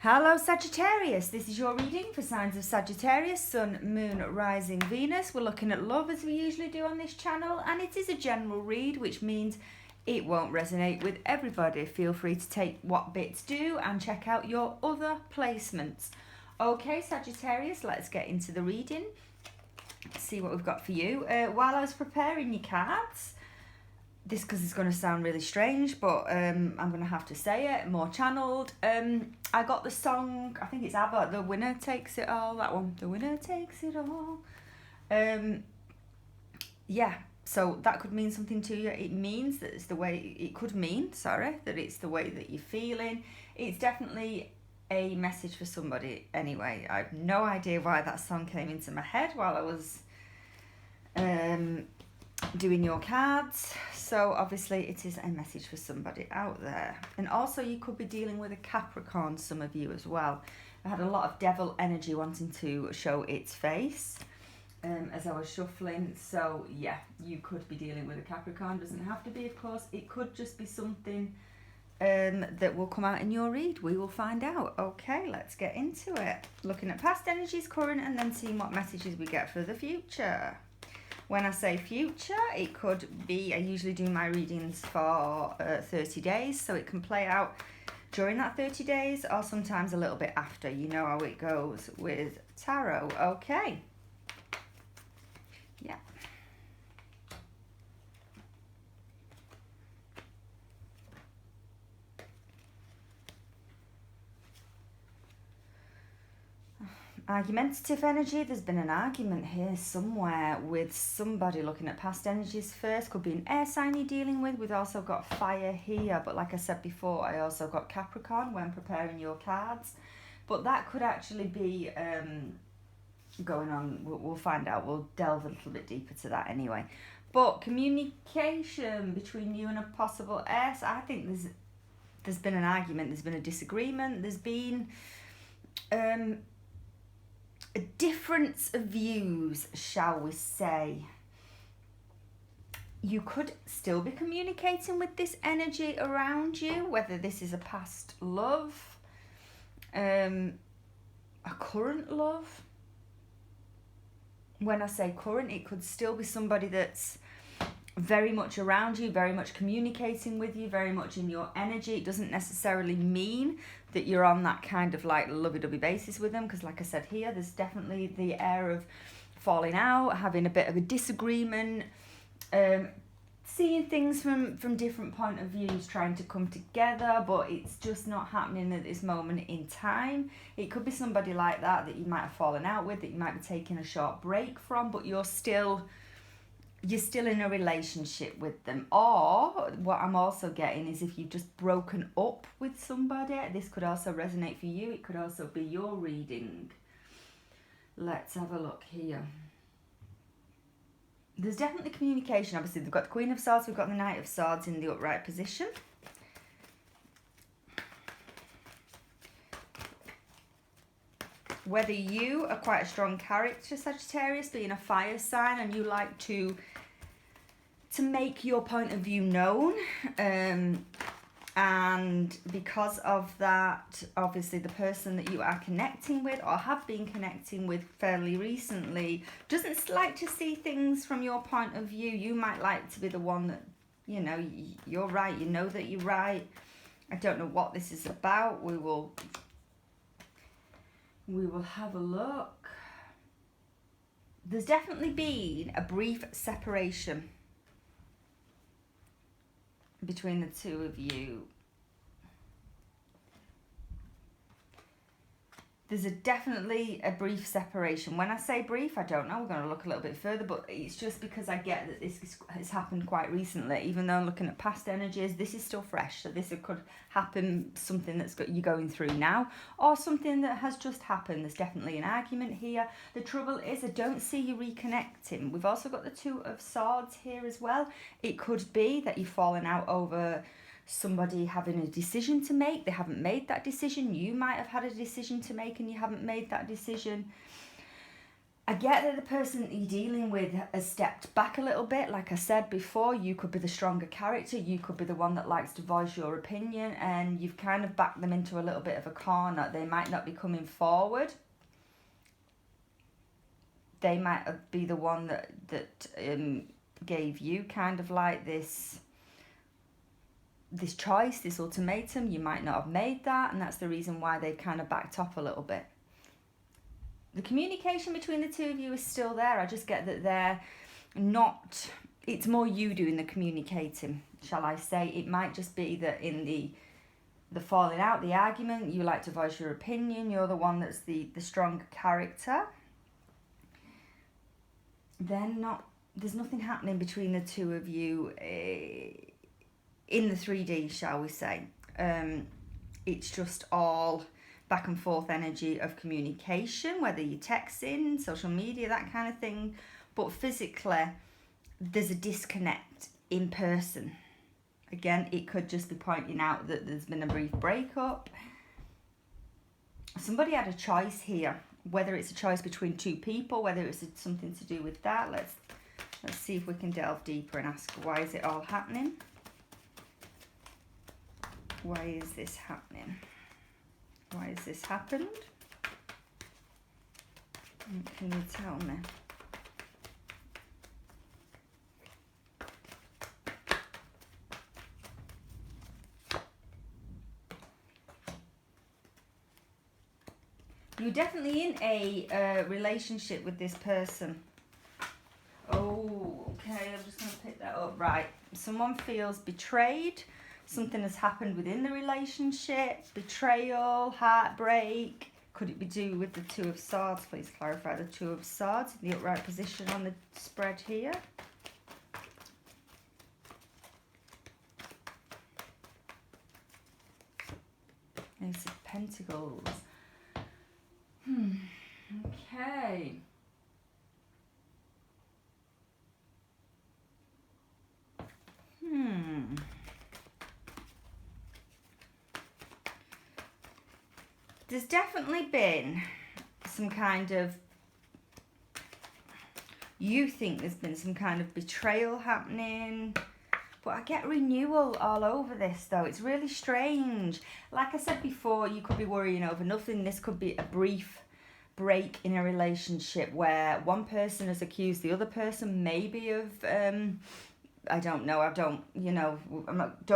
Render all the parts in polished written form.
Hello Sagittarius, this is your reading for signs of Sagittarius, Sun, Moon, Rising, Venus. We're looking at love as we usually do on this channel, and it is a general read, which means it won't resonate with everybody. Feel free to take what bits do and check out your other placements. Okay Sagittarius, let's get into the reading. See what we've got for you. While I was preparing your cards, this because it's going to sound really strange, but I'm going to have to say it, more channeled. I got the song, I think it's ABBA, The Winner Takes It All, that one. The winner takes it all. Yeah, so that could mean something to you. It means that it's the way, it could mean, sorry, that it's the way that you're feeling. It's definitely a message for somebody anyway. I have no idea why that song came into my head while I was doing your cards. So obviously it is a message for somebody out there. And also you could be dealing with a Capricorn, some of you as well. I had a lot of devil energy wanting to show its face as I was shuffling. So yeah, you could be dealing with a Capricorn. Doesn't have to be, of course. It could just be something that will come out in your read. We will find out. Okay, let's get into it. Looking at past energies, current, and then seeing what messages we get for the future. When I say future, it could be, I usually do my readings for 30 days, so it can play out during that 30 days or sometimes a little bit after. You know how it goes with tarot. Okay. Yeah. Argumentative energy. There's been an argument here somewhere with somebody. Looking at past energies first, could be an air sign you're dealing with. We've also got fire here, but like I said before, I also got Capricorn when preparing your cards. But that could actually be going on. We'll find out. We'll delve a little bit deeper to that anyway. But communication between you and a possible air sign. I think there's been an argument. There's been a disagreement. There's been a difference of views, shall we say. You could still be communicating with this energy around you, whether this is a past love, a current love. When I say current, it could still be somebody that's very much around you, very much communicating with you, very much in your energy. It doesn't necessarily mean that you're on that kind of like lovey-dovey basis with them, because like I said here, there's definitely the air of falling out, having a bit of a disagreement, seeing things from different point of views, trying to come together, but it's just not happening at this moment in time. It could be somebody like that you might have fallen out with, that you might be taking a short break from, but you're still in a relationship with them. Or what I'm also getting is if you've just broken up with somebody, this could also resonate for you. It could also be your reading. Let's have a look here. There's definitely communication. Obviously, they've got the Queen of Swords, we've got the Knight of Swords in the upright position. Whether you are quite a strong character, Sagittarius, being a fire sign, and you like to make your point of view known, and because of that, obviously the person that you are connecting with or have been connecting with fairly recently doesn't like to see things from your point of view. You might like to be the one that, you know, you're right, you know that you're right. I don't know what this is about. We will have a look. There's definitely been a brief separation between the two of you. There's definitely a brief separation. When I say brief, I don't know. We're going to look a little bit further, but it's just because I get that this has happened quite recently. Even though I'm looking at past energies, this is still fresh. So this could happen, something that's you're going through now, or something that has just happened. There's definitely an argument here. The trouble is I don't see you reconnecting. We've also got the Two of Swords here as well. It could be that you've fallen out over somebody having a decision to make. They haven't made that decision. You might have had a decision to make and you haven't made that decision. I get that the person that you're dealing with has stepped back a little bit. Like I said before, you could be the stronger character. You could be the one that likes to voice your opinion, and you've kind of backed them into a little bit of a corner. They might not be coming forward. They might be the one that gave you kind of like this choice, this ultimatum. You might not have made that, and that's the reason why they've kind of backed off a little bit. The communication between the two of you is still there. I just get that they're not, it's more you doing the communicating, shall I say. It might just be that in the falling out, the argument, you like to voice your opinion. You're the one that's the stronger character. There's nothing happening between the two of you in the 3D, shall we say. It's just all back and forth energy of communication, whether you're texting, social media, that kind of thing. But physically, there's a disconnect in person. Again, it could just be pointing out that there's been a brief breakup. Somebody had a choice here, whether it's a choice between two people, whether it's something to do with that. Let's see if we can delve deeper and ask, why is it all happening? Why is this happening? Why has this happened? What can you tell me? You're definitely in a relationship with this person. Oh, okay, I'm just going to pick that up. Right, someone feels betrayed. Something has happened within the relationship. Betrayal, heartbreak. Could it be due with the Two of Swords? Please clarify the Two of Swords in the upright position on the spread here. Ace of Pentacles. Okay. There's definitely been some kind of, you think there's been some kind of betrayal happening, but I get renewal all over this though. It's really strange. Like I said before, you could be worrying over nothing. This could be a brief break in a relationship where one person has accused the other person maybe of, I don't know, don't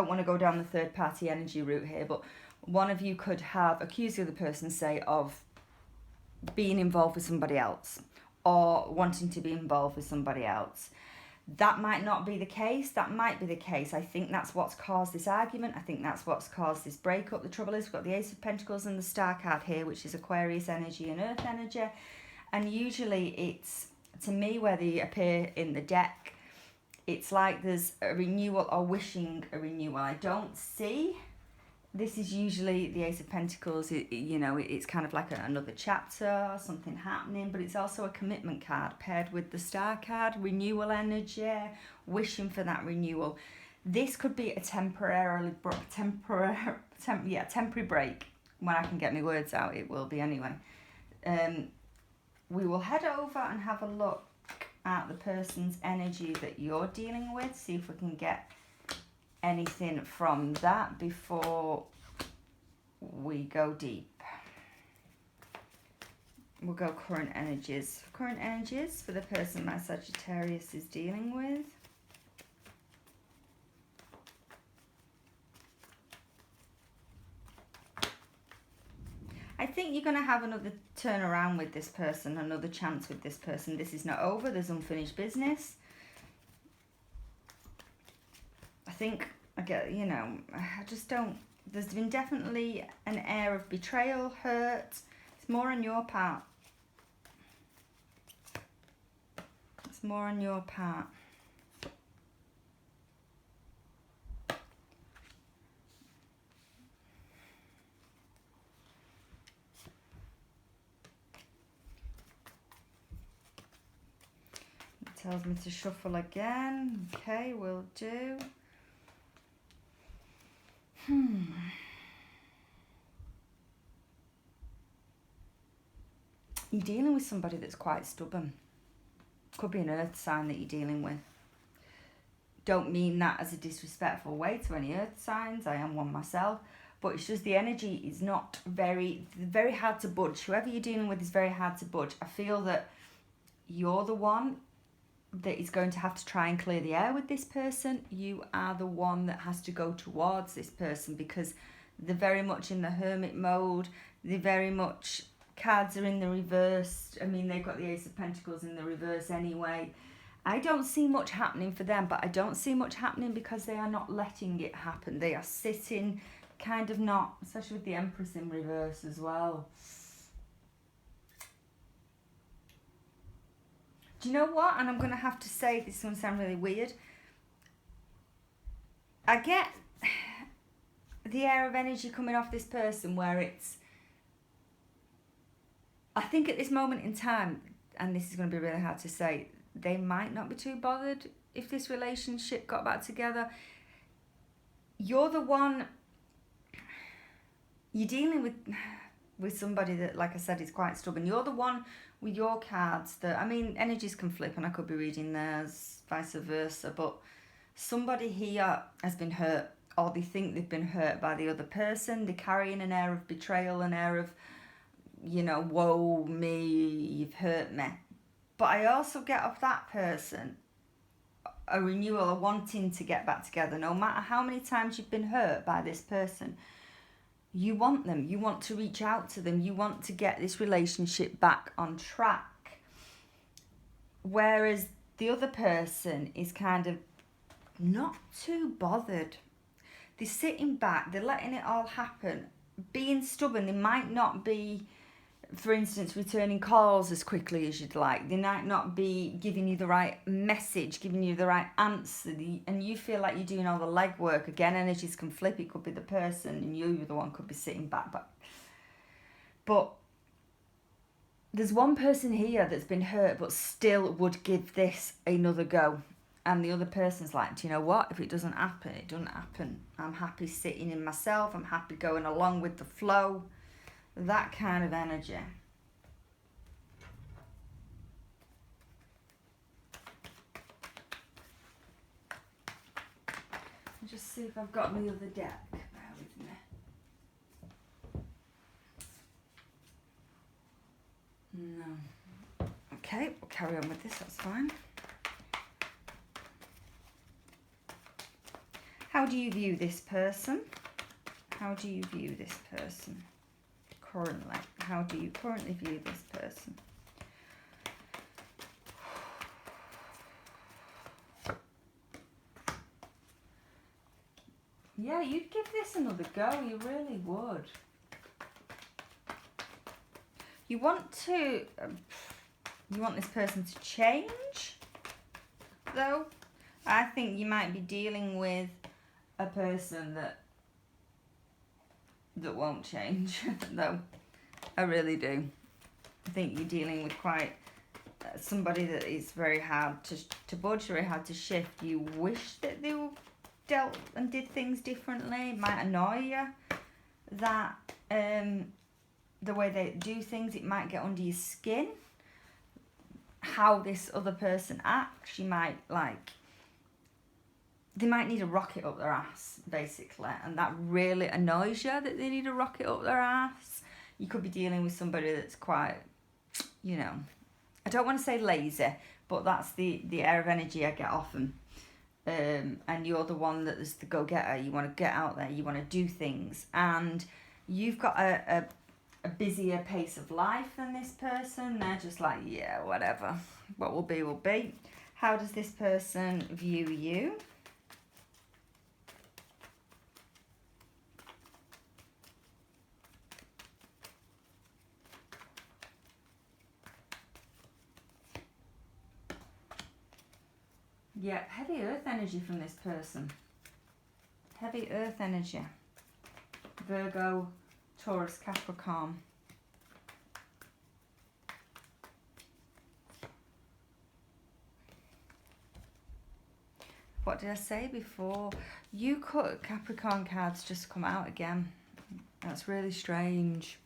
want to go down the third party energy route here, but one of you could have accused the other person, say, of being involved with somebody else or wanting to be involved with somebody else. That might not be the case. That might be the case. I think that's what's caused this argument. I think that's what's caused this breakup. The trouble is we've got the Ace of Pentacles and the Star card here, which is Aquarius energy and Earth energy. And usually it's, to me, where they appear in the deck, it's like there's a renewal or wishing a renewal. I don't see... This is usually the Ace of Pentacles, it's kind of like another chapter, something happening, but it's also a commitment card paired with the Star card, renewal energy, wishing for that renewal. This could be a temporary break. When I can get my words out, it will be anyway. We will head over and have a look at the person's energy that you're dealing with, see if we can get anything from that before we go deep. We'll go current energies. Current energies for the person my Sagittarius is dealing with. I think you're going to have another turnaround with this person, another chance with this person. This is not over. There's unfinished business. I think, I just don't, there's been definitely an air of betrayal, hurt. It's more on your part. It's more on your part. It tells me to shuffle again. Okay, will do. You're dealing with somebody that's quite stubborn. Could be an earth sign that you're dealing with. Don't mean that as a disrespectful way to any earth signs. I am one myself. But it's just the energy is not very hard to budge. Whoever you're dealing with is very hard to budge. I feel that you're the one that is going to have to try and clear the air with this person. You are the one that has to go towards this person because they're very much in the hermit mode. They're very much, cards are in the reverse. I mean, they've got the Ace of Pentacles in the reverse anyway. I don't see much happening for them, but I don't see much happening because they are not letting it happen. They are sitting kind of not, especially with the Empress in reverse as well. Do you know what? And I'm going to have to say, this is going to sound really weird. I get the air of energy coming off this person where it's, I think at this moment in time, and this is going to be really hard to say, they might not be too bothered if this relationship got back together. You're the one, you're dealing with somebody that, like I said, is quite stubborn. You're the one with your cards that, I mean, energies can flip and I could be reading theirs, vice versa, but somebody here has been hurt, or they think they've been hurt by the other person. They're carrying an air of betrayal, an air of, you know, woe me, you've hurt me. But I also get off that person a renewal, a wanting to get back together. No matter how many times you've been hurt by this person, you want them. You want to reach out to them. You want to get this relationship back on track. Whereas the other person is kind of not too bothered. They're sitting back. They're letting it all happen. Being stubborn, they might not be, for instance, returning calls as quickly as you'd like. They might not be giving you the right message, giving you the right answer, and you feel like you're doing all the legwork. Again, energies can flip. It could be the person, and you, the one, could be sitting back. But there's one person here that's been hurt, but still would give this another go. And the other person's like, do you know what? If it doesn't happen, it doesn't happen. I'm happy sitting in myself. I'm happy going along with the flow. That kind of energy. I'll just see if I've got my other deck. Bear with me. No. Okay, we'll carry on with this, that's fine. How do you view this person? How do you view this person? Currently, how do you currently view this person? Yeah, you'd give this another go, you really would. You want this person to change, though. I think you might be dealing with a person that won't change, though. I really do. I think you're dealing with quite somebody that is very hard to budge, very hard to shift. You wish that they dealt and did things differently. It might annoy you that the way they do things, it might get under your skin. How this other person acts, you might like, they might need a rocket up their ass, basically, and that really annoys you that they need a rocket up their ass. You could be dealing with somebody that's quite, you know, I don't want to say lazy, but that's the air of energy I get often. And you're the one that is the go-getter. You want to get out there, you want to do things, and you've got a busier pace of life than this person. They're just like, yeah, whatever. What will be, will be. How does this person view you? Yeah, heavy earth energy from this person. Heavy earth energy. Virgo, Taurus, Capricorn. What did I say before? You cut Capricorn cards just come out again. That's really strange.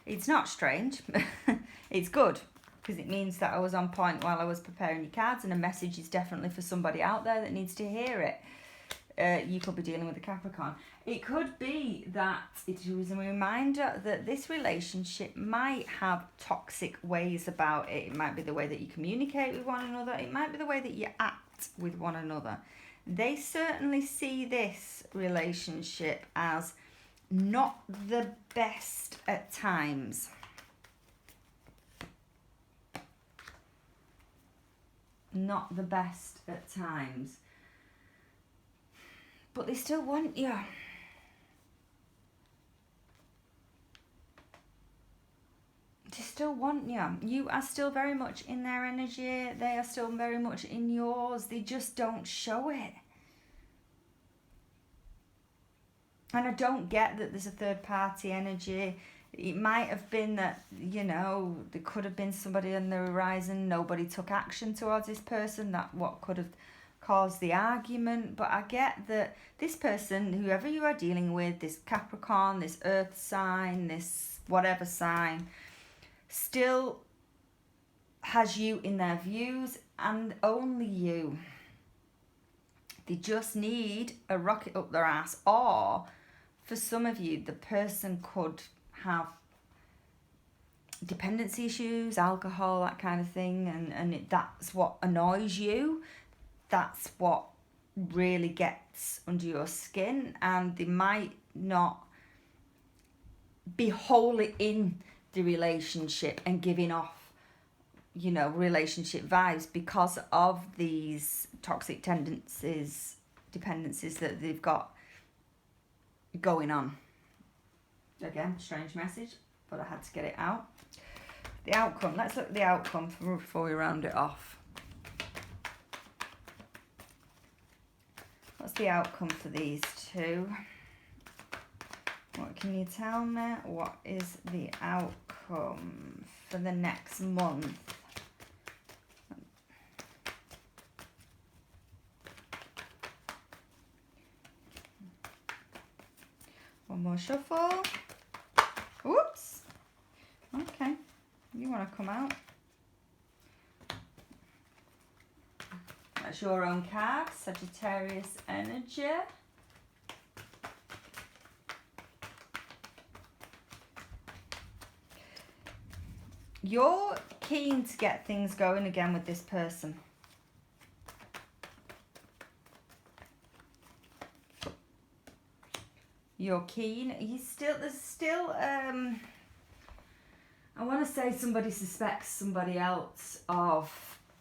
It's not strange. It's good, because it means that I was on point while I was preparing your cards, and a message is definitely for somebody out there that needs to hear it. You could be dealing with a Capricorn. It could be that it was a reminder that this relationship might have toxic ways about it. It might be the way that you communicate with one another. It might be the way that you act with one another. They certainly see this relationship as not the best at times. Not the best at times. But they still want you. They still want you. You are still very much in their energy. They are still very much in yours. They just don't show it. And I don't get that there's a third party energy. It might have been that, you know, there could have been somebody on the horizon. Nobody took action towards this person. That what could have caused the argument. But I get that this person, whoever you are dealing with, this Capricorn, this earth sign, this whatever sign, still has you in their views, and only you. They just need a rocket up their ass. Or for some of you, the person could have dependency issues, alcohol, that kind of thing, and that's what annoys you. That's what really gets under your skin, and they might not be wholly in the relationship and giving off, you know, relationship vibes because of these toxic tendencies, dependencies that they've got going on. Again, strange message, but I had to get it out. The outcome, let's look at the outcome before we round it off. What's the outcome for these two? What can you tell me? What is the outcome for the next month? One more shuffle. Whoops. Okay. You want to come out? That's your own card, Sagittarius energy. You're keen to get things going again with this person. You're keen. There's still, I want to say somebody suspects somebody else of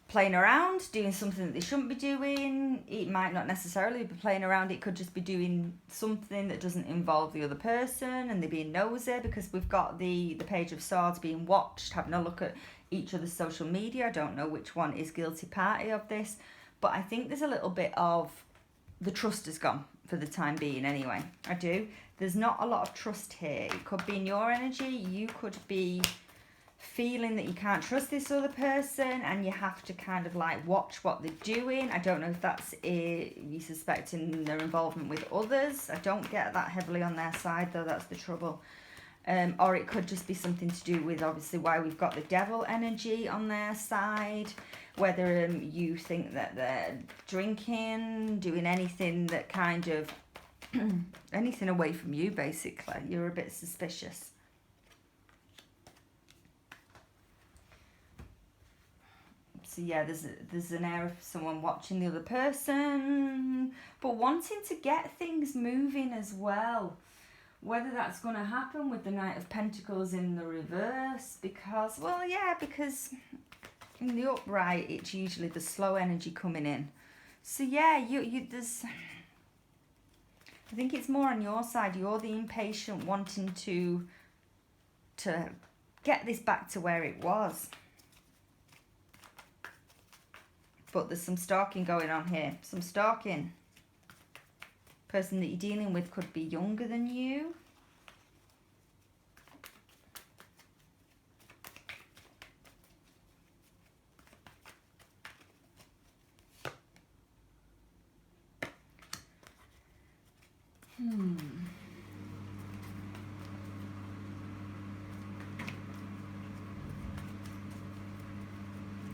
playing around, doing something that they shouldn't be doing. It might not necessarily be playing around. It could just be doing something that doesn't involve the other person, and they're being nosy, because we've got the Page of Swords being watched, having a look at each other's social media. I don't know which one is guilty party of this, but I think there's a little bit of the trust is gone for the time being anyway. I do. There's not a lot of trust here. It could be in your energy. You could be feeling that you can't trust this other person, and you have to kind of like watch what they're doing. I don't know if that's you suspecting their involvement with others. I don't get that heavily on their side, though. That's the trouble. Or it could just be something to do with, obviously, why we've got the devil energy on their side. Whether you think that they're drinking, doing anything that kind of anything away from you, basically. You're a bit suspicious. So yeah, there's an air of someone watching the other person, but wanting to get things moving as well. Whether that's going to happen with the Knight of Pentacles in the reverse, because in the upright it's usually the slow energy coming in. So yeah, there's, I think it's more on your side. You're the impatient, wanting to get this back to where it was. But there's some stalking going on here. Some stalking. Person that you're dealing with could be younger than you.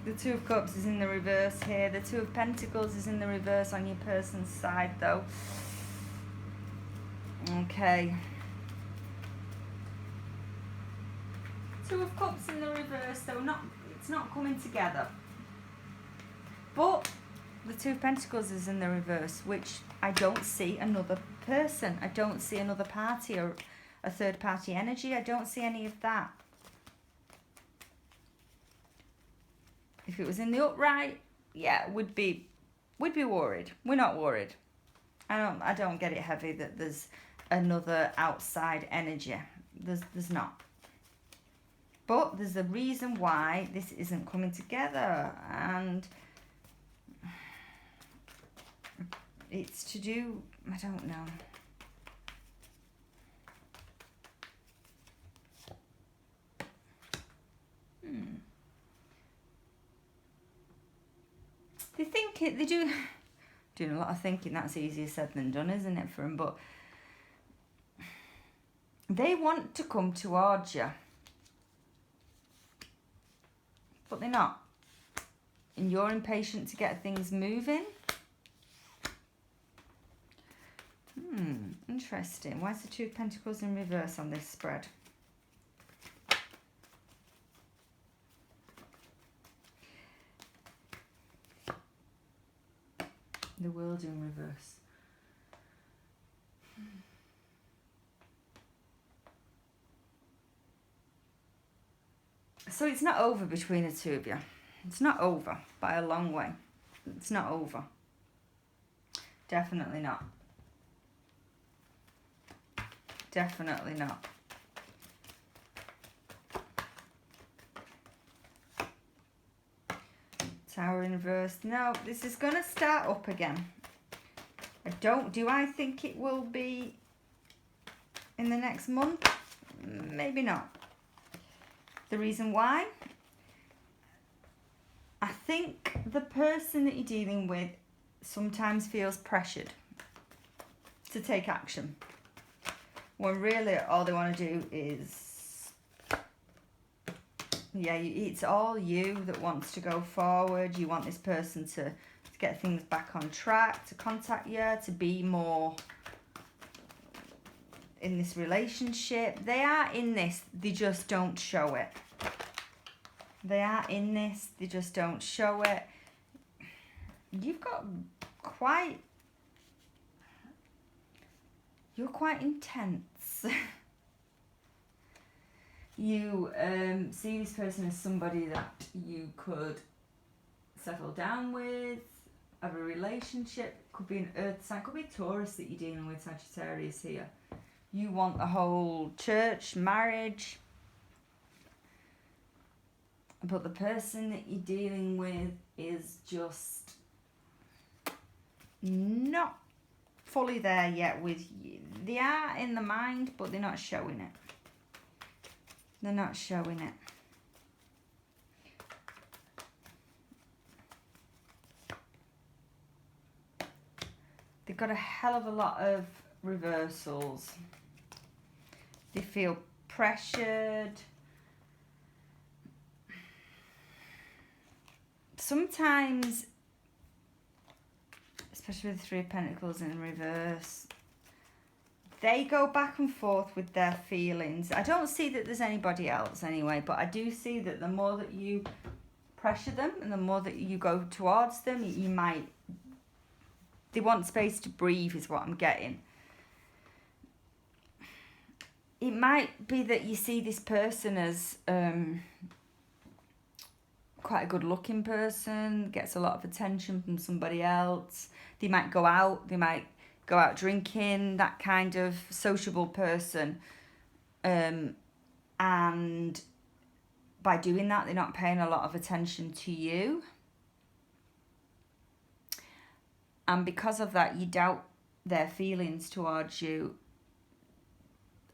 The Two of Cups is in the reverse here. The Two of Pentacles is in the reverse on your person's side, though. Okay. Two of Cups in the reverse, though. It's not coming together. But the Two of Pentacles is in the reverse, which I don't see another person. I don't see another party or a third party energy. I don't see any of that. If it was in the upright, yeah, we'd be worried. We're not worried. I don't get it heavy that there's another outside energy. There's not. But there's a reason why this isn't coming together, and it's to do, I don't know. They think it, they do, doing a lot of thinking. That's easier said than done, isn't it, for them? But they want to come towards you, but they're not. And you're impatient to get things moving. Interesting. Why is the Two of Pentacles in reverse on this spread? The World in reverse. So it's not over between the two of you. It's not over by a long way. It's not over. Definitely not. Definitely not. Tower in reverse. No, this is going to start up again. Do I think it will be in the next month? Maybe not. The reason why? I think the person that you're dealing with sometimes feels pressured to take action, when really all they want to do is, yeah, it's all you that wants to go forward. You want this person to get things back on track, to contact you, to be more in this relationship. They are in this, they just don't show it. They are in this, they just don't show it. You've got you're quite intense. You see this person as somebody that you could settle down with, have a relationship. Could be an earth sign, could be a Taurus that you're dealing with, Sagittarius here. You want the whole church, marriage. But the person that you're dealing with is just not fully there yet with you. They are in the mind, but they're not showing it. They're not showing it. They've got a hell of a lot of reversals. They feel pressured. Sometimes, especially with the Three of Pentacles in reverse, they go back and forth with their feelings. I don't see that there's anybody else anyway, but I do see that the more that you pressure them and the more that you go towards them, they want space to breathe is what I'm getting. It might be that you see this person as quite a good looking person, gets a lot of attention from somebody else. They might go out drinking, that kind of sociable person. And by doing that, they're not paying a lot of attention to you. And because of that, you doubt their feelings towards you.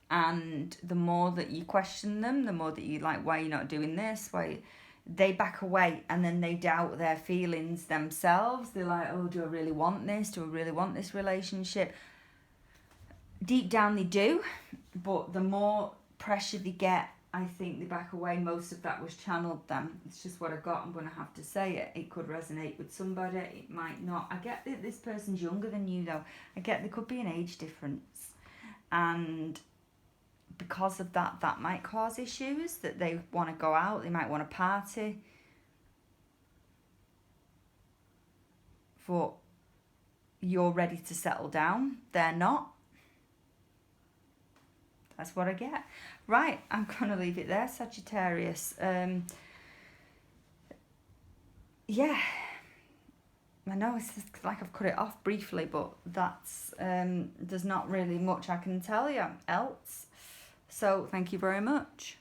And the more that you question them, the more that you like, why are you not doing this? Why? They back away, and then they doubt their feelings themselves. They're like, oh, do I really want this? Do I really want this relationship? Deep down they do, but the more pressure they get I think they back away. Most of that was channeled then. It's just what I got. I'm going to have to say it. It could resonate with somebody. It might not. I get that this person's younger than you, though. I get there could be an age difference. And because of that, that might cause issues, that they want to go out. They might want to party. But you're ready to settle down. They're not. That's what I get. Right, I'm going to leave it there, Sagittarius. Yeah, I know it's like I've cut it off briefly, but that's there's not really much I can tell you else. So thank you very much.